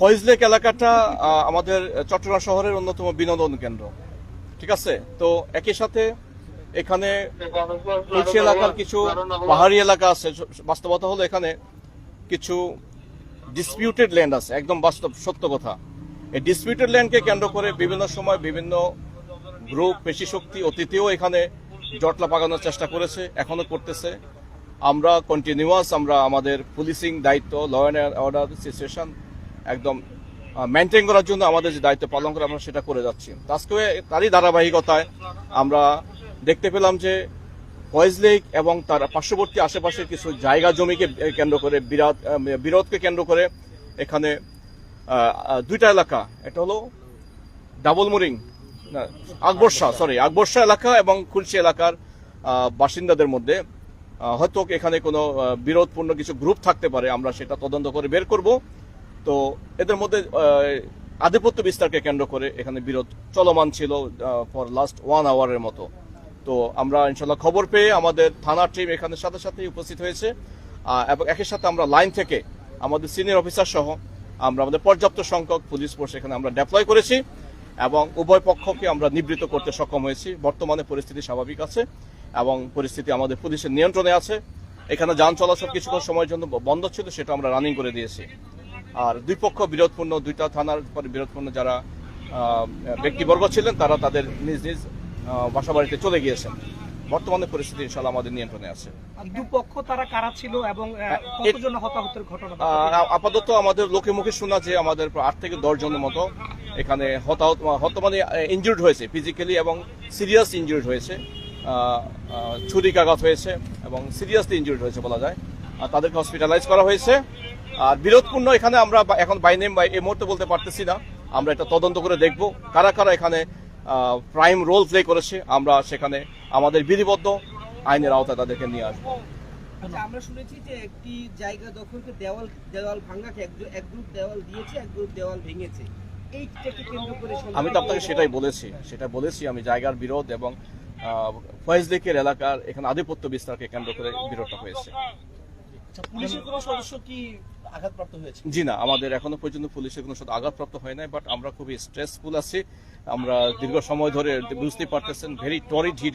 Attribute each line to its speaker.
Speaker 1: Faiz lake এলাকাটা আমাদের চট্টগ্রাম শহরের অন্যতম বিনোদন কেন্দ্র। ঠিক আছে, তো একই সাথে এখানে তুলসী এলাকার কিছু পাহাড়ি এলাকা আছে। বাস্তবতা হলো এখানে কিছু ডিসপিউটেড ল্যান্ড আছে, একদম বাস্তব সত্য কথা। এই ডিসপিউটেড ল্যান্ডকে কেন্দ্র করে বিভিন্ন সময় বিভিন্ন গ্রুপ পেশি শক্তি অতীতেও এখানে জটলা পাকানোর চেষ্টা করেছে, এখনো করতেছে। আমরা কন্টিনিউয়াস আমাদের পুলিশিং দায়িত্ব, ল অ্যান্ড অর্ডার সিচুয়েশন একদম মেনটেন করার জন্য আমাদের যে দায়িত্ব পালন করে আমরা সেটা করে যাচ্ছি। আজকে তারই ধারাবাহিকতায় আমরা দেখতে পেলাম যে ফয়েজ লেক এবং তার পার্শ্ববর্তী আশেপাশের কিছু জায়গা জমিকে কেন্দ্র করে বিরোধকে কেন্দ্র করে এখানে দুইটা এলাকা, এটা হলো ডাবল মোরিং আকবর শাহ এলাকা এবং খুলশি এলাকার বাসিন্দাদের মধ্যে হয়তো এখানে কোনো বিরোধপূর্ণ কিছু গ্রুপ থাকতে পারে। আমরা সেটা তদন্ত করে বের করব। তো এদের মধ্যে আধিপত্য বিস্তারকে কেন্দ্র করে এখানে বিরোধ চলমান ছিল ফর লাস্ট 1 আওয়ারের মতো। তো আমরা ইনশাল্লাহ খবর পেয়ে আমাদের থানার টিম এখানে সাথে সাথেই উপস্থিত হয়েছে এবং একই সাথে আমরা লাইন থেকে আমাদের সিনিয়র অফিসার সহ আমরা আমাদের পর্যাপ্ত সংখ্যক পুলিশ ফোর্স এখানে আমরা ডেপ্লয় করেছি এবং উভয় পক্ষকে আমরা নিবৃত্ত করতে সক্ষম হয়েছি। বর্তমানে পরিস্থিতি স্বাভাবিক আছে এবং পরিস্থিতি আমাদের পুলিশের নিয়ন্ত্রণে আছে। এখানে যান চলাচল কিছুক্ষণ সময়ের জন্য বন্ধ ছিল, সেটা আমরা রানিং করে দিয়েছি। আর দুই পক্ষ বিরোধপূর্ণ, দুইটা থানার বিরোধপূর্ণ যারা ব্যক্তিবর্গ ছিলেন তারা তাদের নিজ নিজ বাসা বাড়িতে চলে গিয়েছেন। বর্তমানে পরিস্থিতি ইনশাআল্লাহ আমাদের নিয়ন্ত্রণে আছে।
Speaker 2: দুপক্ষ তারা কারা ছিল এবং কতজন হতাহতের ঘটনা?
Speaker 1: আপাতত আমাদের লোকে মুখে শোনা যে আমাদের 8 থেকে 10 জনের মতো এখানে হতাহত মানে ইনজুর্ড হয়েছে, ফিজিক্যালি এবং সিরিয়াস ইনজুর্ড হয়েছে, ছুরিকাঘাত হয়েছে এবং সিরিয়াসলি ইনজুর্ড হয়েছে বলা যায়। তাদেরকে হসপিটালাইজ করা হয়েছে। আর বিরোধপূর্ণ এখানে আমরা এখন বাই নেম এই মুহূর্তে বলতে পারতেছি না। আমরা এটা তদন্ত করে দেখব কারা কারা এখানে প্রাইম রোল প্লে করেছে। আমরা সেখানে আমাদের বিধিবদ্ধ আইনের আওতায় তাদেরকে নিয়ে আসবো।
Speaker 3: আচ্ছা, আমরা শুনেছি যে একটি জায়গা দখলকে দেওয়াল ভাঙাকে এক গ্রুপ দেওয়াল দিয়েছে, এক গ্রুপ দেওয়াল ভেঙেছে। এইটাকে কেন্দ্র করে
Speaker 1: আমি তো আপনাকে সেটা বলেছি আমি জায়গার বিরোধ এবং ফয়েজ লেকের এলাকার এখানে আধিপত্য বিস্তারকে কেন্দ্র করে বিরোধটা হয়েছে।
Speaker 3: পুলিশের কোনো সদস্য কি আঘাতপ্রাপ্ত হয়েছে?
Speaker 1: জি না, আমাদের এখনো পর্যন্ত পুলিশের কোনো আঘাতপ্রাপ্ত হয় নাই, বাট আমরা খুবই স্ট্রেসফুল আছি। আমরা দীর্ঘ সময় ধরে বুঝতে পারতেছেন ভেরি টরিড হিট